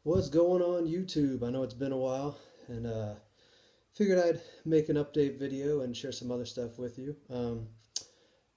What's going on YouTube? I know it's been a while, and figured I'd make an update video and share some other stuff with you.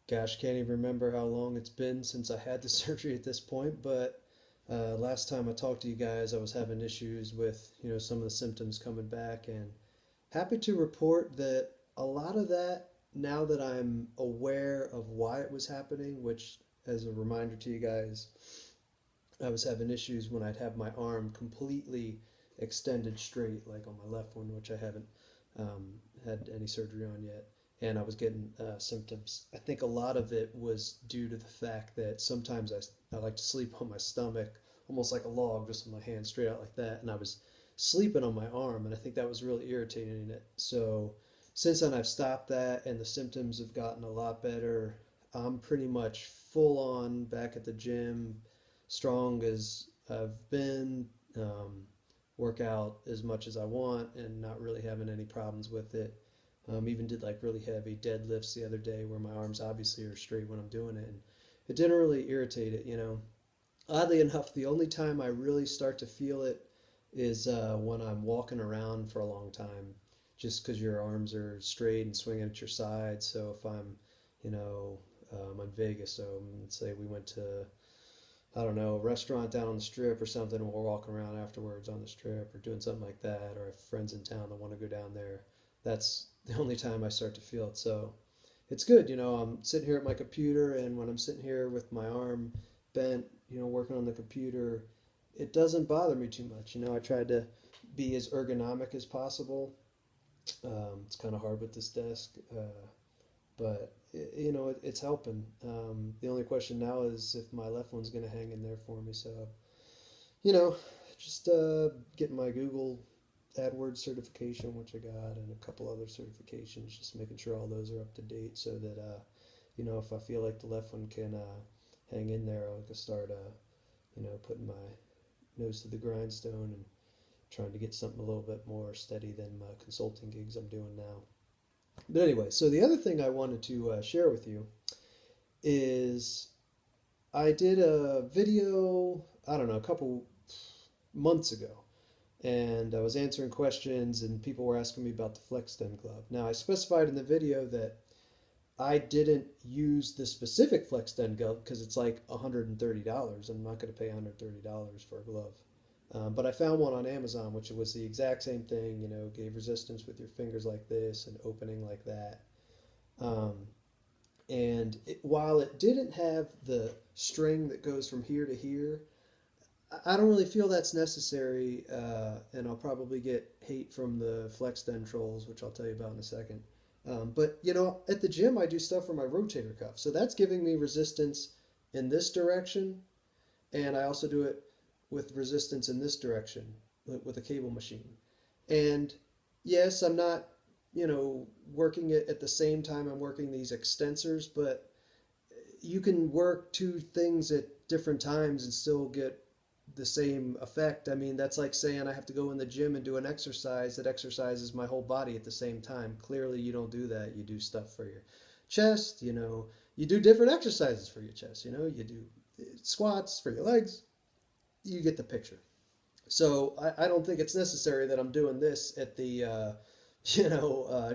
Gosh, can't even remember how long it's been since I had the surgery at this point, but last time I talked to you guys, I was having issues with some of the symptoms coming back, and happy to report that a lot of that, now that I'm aware of why it was happening, which, as a reminder to you guys, I was having issues when I'd have my arm completely extended straight, like on my left one, which I haven't had any surgery on yet. And I was getting symptoms. I think a lot of it was due to the fact that sometimes I like to sleep on my stomach, almost like a log, just with my hand straight out like that. And I was sleeping on my arm, and I think that was really irritating it. So since then, I've stopped that, and the symptoms have gotten a lot better. I'm pretty much full on back at the gym, strong as I've been, work out as much as I want, and not really having any problems with it. Even did like really heavy deadlifts the other day where my arms obviously are straight when I'm doing it, and it didn't really irritate it. Oddly enough, the only time I really start to feel it is when I'm walking around for a long time, just because your arms are straight and swinging at your side. So if I'm in Vegas, so let's say we went to, I don't know, a restaurant down on the strip or something, and we're walking around afterwards on the strip or doing something like that, or if friends in town that want to go down there, that's the only time I start to feel it. So it's good. I'm sitting here at my computer, and when I'm sitting here with my arm bent, working on the computer, it doesn't bother me too much. I tried to be as ergonomic as possible. It's kind of hard with this desk, but it's helping. The only question now is if my left one's going to hang in there for me. So, you know, just getting my Google AdWords certification, which I got, and a couple other certifications, just making sure all those are up to date so that, if I feel like the left one can hang in there, I'll just start, putting my nose to the grindstone and trying to get something a little bit more steady than my consulting gigs I'm doing now. But anyway, so the other thing I wanted to share with you is I did a video, I don't know, a couple months ago, and I was answering questions, and people were asking me about the Flextend glove. Now, I specified in the video that I didn't use the specific Flextend glove because it's like $130. I'm not going to pay $130 for a glove. But I found one on Amazon, which was the exact same thing, gave resistance with your fingers like this and opening like that. While it didn't have the string that goes from here to here, I don't really feel that's necessary, and I'll probably get hate from the Flextend trolls, which I'll tell you about in a second. But at the gym, I do stuff for my rotator cuff, so that's giving me resistance in this direction, and I also do it with resistance in this direction with a cable machine. And yes, I'm not, working it at the same time I'm working these extensors, but you can work two things at different times and still get the same effect. I mean, that's like saying I have to go in the gym and do an exercise that exercises my whole body at the same time. Clearly, you don't do that. You do stuff for your chest, you do different exercises for your chest, you do squats for your legs. You get the picture. So I don't think it's necessary that I'm doing this at the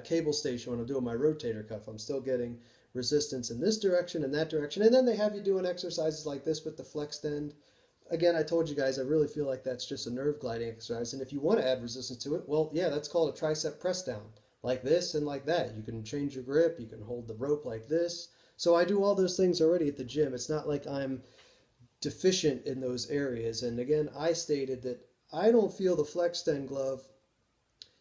cable station when I'm doing my rotator cuff. I'm still getting resistance in this direction and that direction. And then they have you doing exercises like this with the Flextend. Again, I told you guys, I really feel like that's just a nerve gliding exercise. And if you want to add resistance to it, well, yeah, that's called a tricep press down, like this and like that. You can change your grip. You can hold the rope like this. So I do all those things already at the gym. It's not like I'm deficient in those areas. And again, I stated that I don't feel the Flextend glove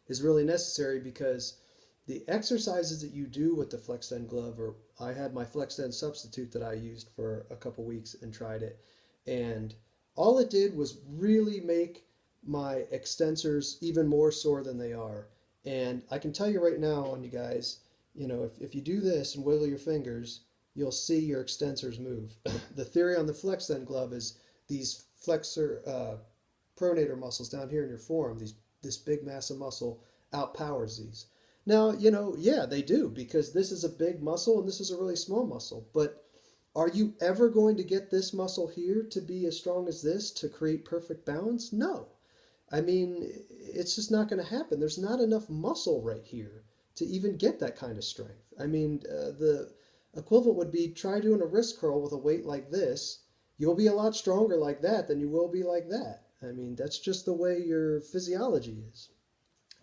is really necessary because the exercises that you do with the Flextend glove, or I had my Flextend substitute that I used for a couple weeks and tried it, and all it did was really make my extensors even more sore than they are. And I can tell you right now, on you guys, if you do this and wiggle your fingers, you'll see your extensors move. The theory on the Flextend glove is these pronator muscles down here in your forearm, this big massive muscle outpowers these. Now, yeah, they do, because this is a big muscle and this is a really small muscle. But are you ever going to get this muscle here to be as strong as this to create perfect balance? No. I mean, it's just not going to happen. There's not enough muscle right here to even get that kind of strength. I mean, the equivalent would be try doing a wrist curl with a weight like this. You'll be a lot stronger like that than you will be like that. I mean, that's just the way your physiology is.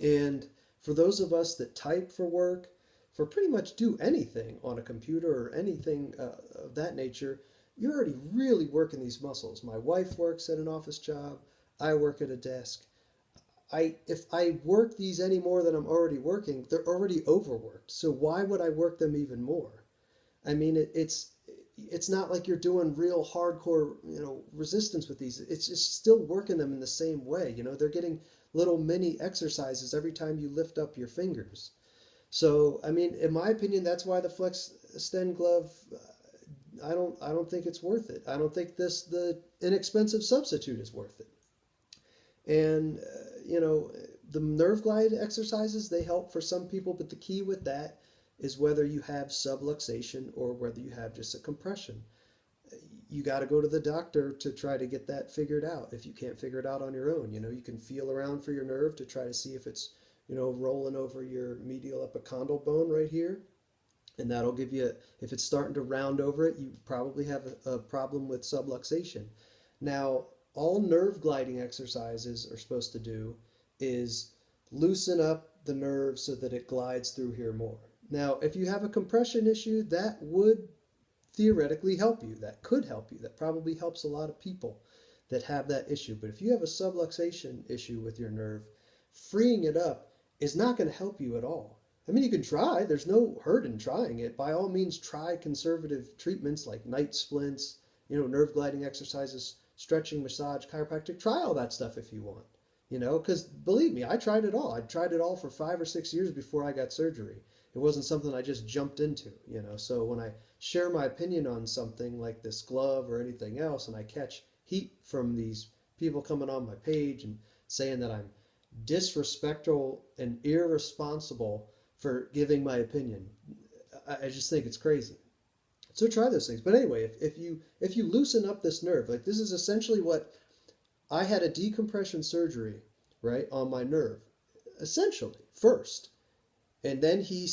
And for those of us that type for work, for pretty much do anything on a computer or anything of that nature, you're already really working these muscles. My wife works at an office job. I work at a desk. If I work these any more than I'm already working, they're already overworked. So why would I work them even more? I mean, it's not like you're doing real hardcore, resistance with these. It's just still working them in the same way. They're getting little mini exercises every time you lift up your fingers. So, I mean, in my opinion, that's why the Flextend glove, I don't think it's worth it. I don't think the inexpensive substitute is worth it. And the nerve glide exercises, they help for some people, but the key with that is whether you have subluxation or whether you have just a compression. You got to go to the doctor to try to get that figured out if you can't figure it out on your own. You can feel around for your nerve to try to see if it's, rolling over your medial epicondyle bone right here. And that'll give you, if it's starting to round over it, you probably have a problem with subluxation. Now, all nerve gliding exercises are supposed to do is loosen up the nerve so that it glides through here more. Now, if you have a compression issue, that would theoretically help you. That could help you. That probably helps a lot of people that have that issue. But if you have a subluxation issue with your nerve, freeing it up is not going to help you at all. I mean, you can try. There's no hurt in trying it. By all means, try conservative treatments like night splints, nerve gliding exercises, stretching, massage, chiropractic. Try all that stuff if you want, because believe me, I tried it all. I tried it all for 5 or 6 years before I got surgery. It wasn't something I just jumped into, So when I share my opinion on something like this glove or anything else, and I catch heat from these people coming on my page and saying that I'm disrespectful and irresponsible for giving my opinion, I just think it's crazy. So try those things. But anyway, if you loosen up this nerve, like this is essentially what I had a decompression surgery, right, on my nerve, essentially first. And then he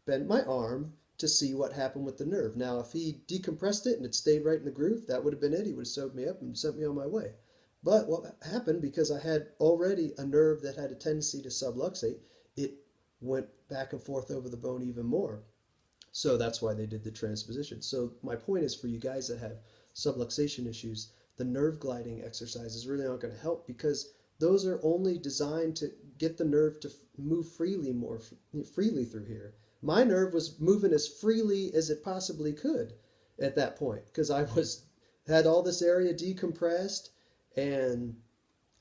bent my arm to see what happened with the nerve. Now, if he decompressed it and it stayed right in the groove, that would have been it. He would have sewed me up and sent me on my way. But what happened, because I had already a nerve that had a tendency to subluxate, it went back and forth over the bone even more. So that's why they did the transposition. So my point is, for you guys that have subluxation issues, the nerve gliding exercises really aren't going to help, because those are only designed to get the nerve to move more freely through here. My nerve was moving as freely as it possibly could at that point, because I had all this area decompressed, and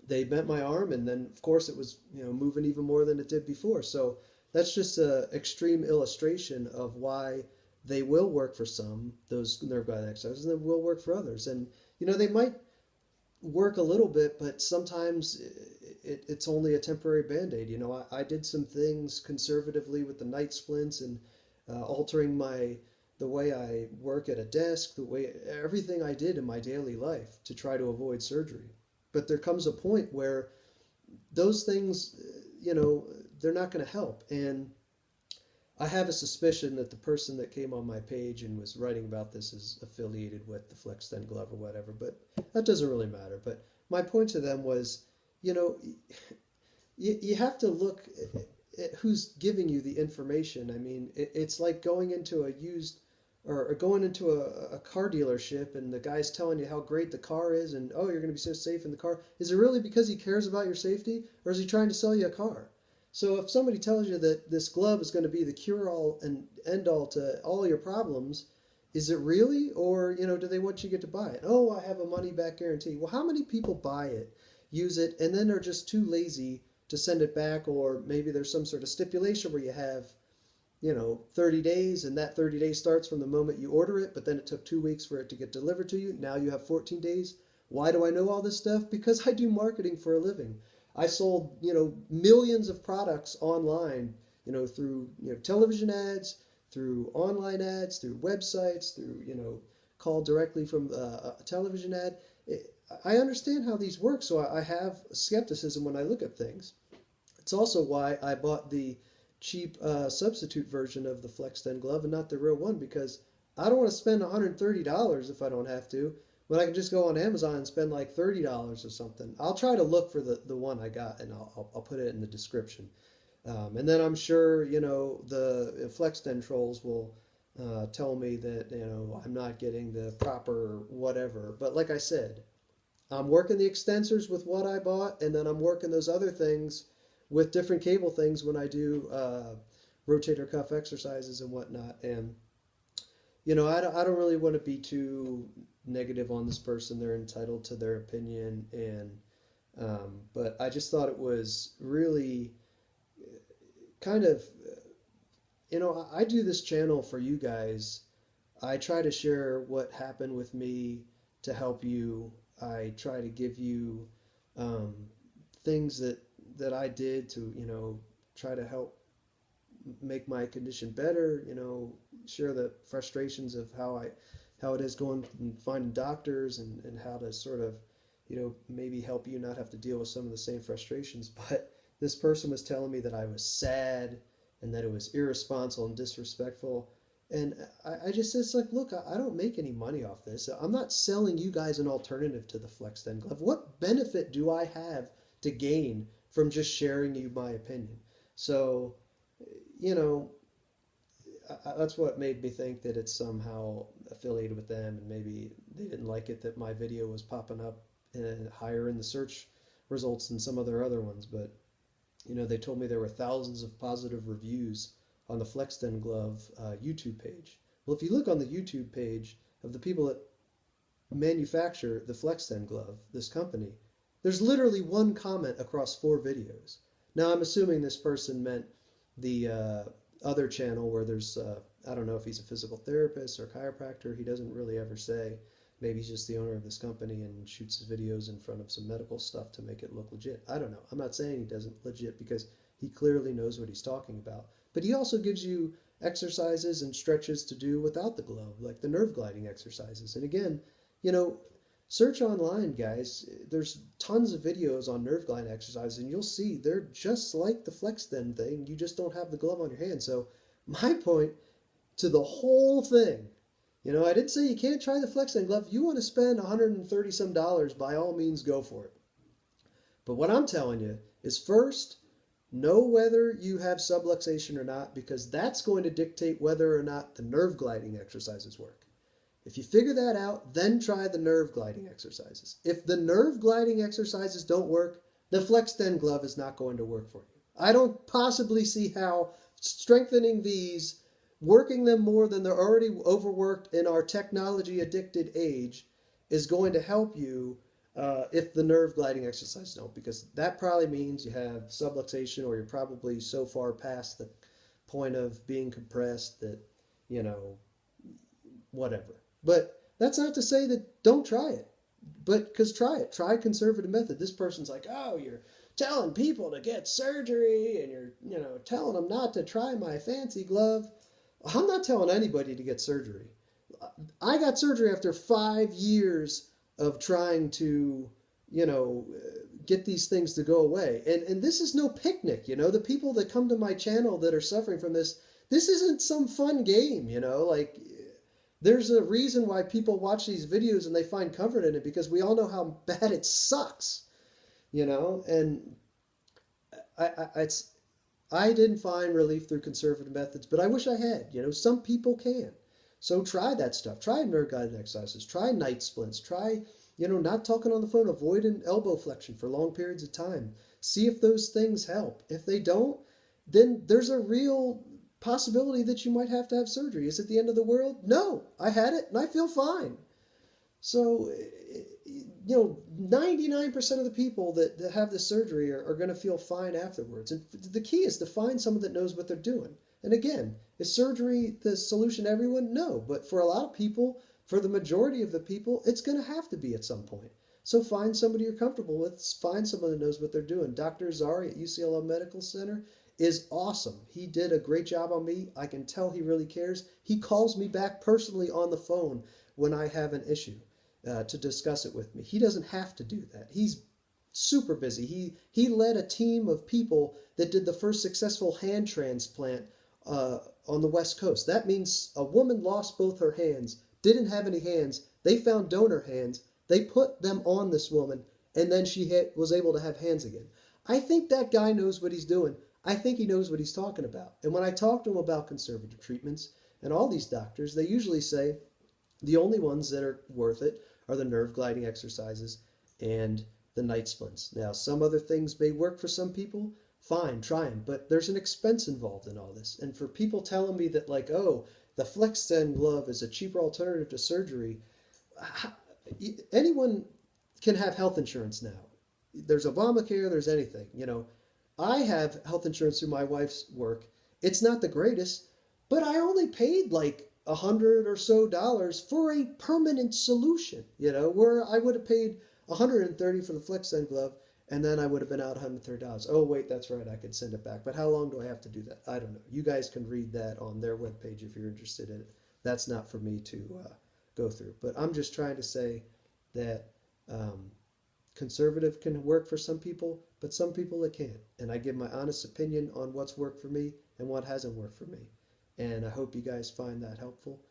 they bent my arm, and then of course it was moving even more than it did before. So that's just an extreme illustration of why they will work for some, those nerve gliding exercises, and they will work for others. And they might work a little bit, but sometimes it's only a temporary band-aid. I did some things conservatively with the night splints and altering the way I work at a desk, everything I did in my daily life to try to avoid surgery. But there comes a point where those things, they're not going to help. And I have a suspicion that the person that came on my page and was writing about this is affiliated with the Flextend glove or whatever, but that doesn't really matter. But my point to them was, you have to look at who's giving you the information. I mean, it's like going into a used or going into a car dealership and the guy's telling you how great the car is and, oh, you're going to be so safe in the car. Is it really because he cares about your safety, or is he trying to sell you a car? So if somebody tells you that this glove is going to be the cure-all and end-all to all your problems, is it really? Or, do they want you to get to buy it? Oh, I have a money-back guarantee. Well, how many people buy it, use it, and then are just too lazy to send it back? Or maybe there's some sort of stipulation where you have 30 days, and that 30 days starts from the moment you order it, but then it took 2 weeks for it to get delivered to you. Now you have 14 days. Why do I know all this stuff? Because I do marketing for a living. I sold, millions of products online, through, television ads, through online ads, through websites, through, call directly from a television ad. I understand how these work, so I have skepticism when I look at things. It's also why I bought the cheap substitute version of the Flextend glove and not the real one, because I don't want to spend $130 if I don't have to, but I can just go on Amazon and spend like $30 or something. I'll try to look for the one I got, and I'll put it in the description. And then I'm sure, the Flextend trolls will tell me that, I'm not getting the proper whatever. But like I said, I'm working the extensors with what I bought, and then I'm working those other things with different cable things when I do rotator cuff exercises and whatnot. And I don't really want to be too negative on this person. They're entitled to their opinion, and but I just thought it was really kind of, I do this channel for you guys. I try to share what happened with me to help you. I try to give you things that I did to, try to help make my condition better, share the frustrations of how it is going and finding doctors, and how to sort of, maybe help you not have to deal with some of the same frustrations. But this person was telling me that I was sad and that it was irresponsible and disrespectful. And I just said, like, look, I don't make any money off this. I'm not selling you guys an alternative to the Flextend glove. What benefit do I have to gain from just sharing you my opinion? So, that's what made me think that it's somehow affiliated with them, and maybe they didn't like it that my video was popping up higher in the search results than some of their other ones. But they told me there were thousands of positive reviews on the Flextend glove YouTube page. Well, if you look on the YouTube page of the people that manufacture the Flextend glove, this company, there's literally one comment across 4 videos. Now, I'm assuming this person meant the other channel where there's, I don't know if he's a physical therapist or chiropractor. He doesn't really ever say. Maybe he's just the owner of this company and shoots his videos in front of some medical stuff to make it look legit. I don't know. I'm not saying he doesn't legit, because he clearly knows what he's talking about. But he also gives you exercises and stretches to do without the glove, like the nerve gliding exercises. And again, search online, guys. There's tons of videos on nerve gliding exercises, and you'll see they're just like the Flextend thing. You just don't have the glove on your hand. So my point to the whole thing, I didn't say you can't try the Flextend glove. If you want to spend $130 some, by all means, go for it. But what I'm telling you is, first, know whether you have subluxation or not, because that's going to dictate whether or not the nerve gliding exercises work. If you figure that out, then try the nerve gliding exercises. If the nerve gliding exercises don't work, the Flextend glove is not going to work for you. I don't possibly see how strengthening these, working them more than they're already overworked in our technology-addicted age, is going to help you if the nerve gliding exercises don't, because that probably means you have subluxation, or you're probably so far past the point of being compressed that, whatever. But that's not to say that don't try it. But because try it. Try conservative method. This person's like, oh, you're telling people to get surgery, and you're, telling them not to try my fancy glove. I'm not telling anybody to get surgery. I got surgery after 5 years of trying to, get these things to go away. And this is no picnic, the people that come to my channel that are suffering from this isn't some fun game, like, there's a reason why people watch these videos and they find comfort in it, because we all know how bad it sucks, and I didn't find relief through conservative methods, but I wish I had. Some people can. So try that stuff. Try nerve guided exercises. Try night splints. Try, not talking on the phone. Avoid an elbow flexion for long periods of time. See if those things help. If they don't, then there's a real possibility that you might have to have surgery. Is it the end of the world? No. I had it and I feel fine. So, 99% of the people that have this surgery are going to feel fine afterwards. And the key is to find someone that knows what they're doing. And again, is surgery the solution to everyone? No. But for a lot of people, for the majority of the people, it's going to have to be at some point. So find somebody you're comfortable with. Find someone that knows what they're doing. Dr. Zari at UCLA Medical Center is awesome. He did a great job on me. I can tell he really cares. He calls me back personally on the phone when I have an issue. to discuss it with me. He doesn't have to do that. He's super busy. He led a team of people that did the first successful hand transplant on the West Coast. That means a woman lost both her hands, didn't have any hands. They found donor hands. They put them on this woman, and then she was able to have hands again. I think that guy knows what he's doing. I think he knows what he's talking about. And when I talk to him about conservative treatments, and all these doctors, they usually say the only ones that are worth it are the nerve gliding exercises and the night splints. Now, some other things may work for some people. Fine, try them. But there's an expense involved in all this. And for people telling me that, like, oh, the Flextend glove is a cheaper alternative to surgery, anyone can have health insurance now. There's Obamacare, there's anything. I have health insurance through my wife's work. It's not the greatest, but I only paid like $100 or so for a permanent solution, where I would have paid $130 for the Flextend glove, and then I would have been out $130. Oh, wait, that's right, I could send it back. But how long do I have to do that? I don't know. You guys can read that on their webpage if you're interested in it. That's not for me to go through. But I'm just trying to say that conservative can work for some people, but some people it can't. And I give my honest opinion on what's worked for me and what hasn't worked for me. And I hope you guys find that helpful.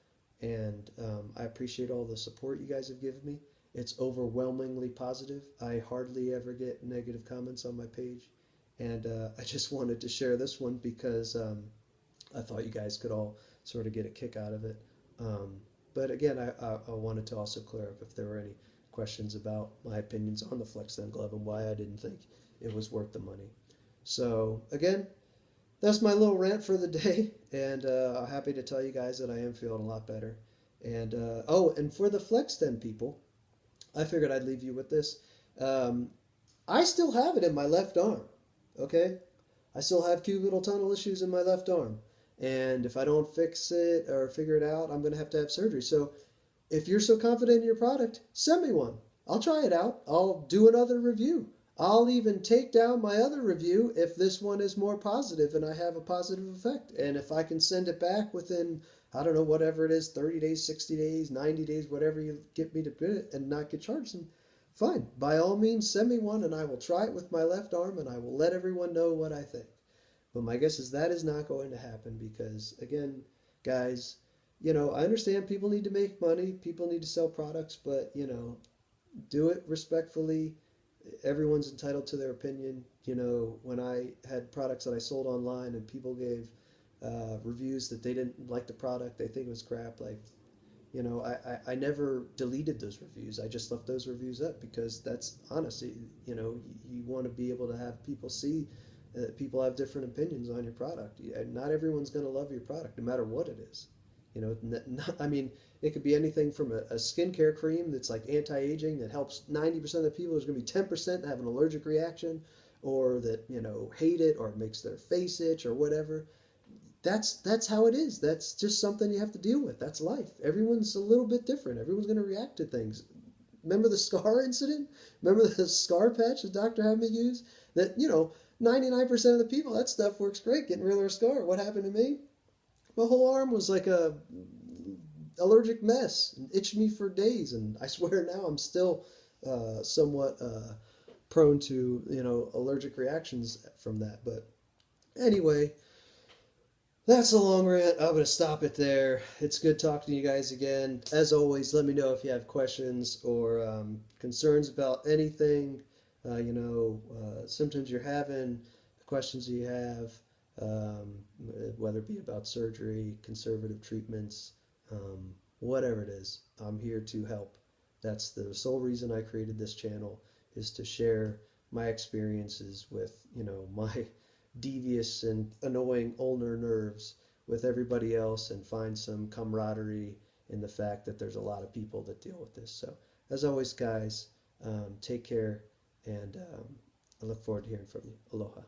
And I appreciate all the support you guys have given me. It's overwhelmingly positive. I hardly ever get negative comments on my page. And I just wanted to share this one because I thought you guys could all sort of get a kick out of it. But again, I wanted to also clear up if there were any questions about my opinions on the Flextend glove and why I didn't think it was worth the money. So again, that's my little rant for the day, and I'm happy to tell you guys that I am feeling a lot better. And and for the Flextend people, I figured I'd leave you with this. I still have it in my left arm, okay? I still have cubital tunnel issues in my left arm. And if I don't fix it or figure it out, I'm going to have surgery. So if you're so confident in your product, send me one. I'll try it out. I'll do another review. I'll even take down my other review if this one is more positive and I have a positive effect. And if I can send it back within, I don't know, whatever it is, 30 days, 60 days, 90 days, whatever you get me to do it and not get charged, then fine. By all means, send me one and I will try it with my left arm and I will let everyone know what I think. But my guess is that is not going to happen because, again, guys, I understand people need to make money, people need to sell products, but, do it respectfully. Everyone's entitled to their opinion. When I had products that I sold online and people gave reviews that they didn't like the product, they think it was crap, I never deleted those reviews. I just left those reviews up because that's honestly, you want to be able to have people see that people have different opinions on your product. Not everyone's going to love your product, no matter what it is. It could be anything from a skincare cream that's like anti-aging that helps 90% of the people. There's going to be 10% that have an allergic reaction or that, hate it or it makes their face itch or whatever. That's how it is. That's just something you have to deal with. That's life. Everyone's a little bit different. Everyone's going to react to things. Remember the scar incident? Remember the scar patch the doctor had me use? That, 99% of the people, that stuff works great, getting rid of their scar. What happened to me? My whole arm was like a allergic mess. It itched me for days, and I swear now I'm still somewhat prone to, allergic reactions from that. But anyway, that's a long rant. I'm going to stop it there. It's good talking to you guys again. As always, let me know if you have questions or concerns about anything, symptoms you're having, questions you have, whether it be about surgery, conservative treatments, whatever it is. I'm here to help. That's the sole reason I created this channel, is to share my experiences with, my devious and annoying ulnar nerves with everybody else and find some camaraderie in the fact that there's a lot of people that deal with this. So as always, guys, take care, and I look forward to hearing from you. Aloha.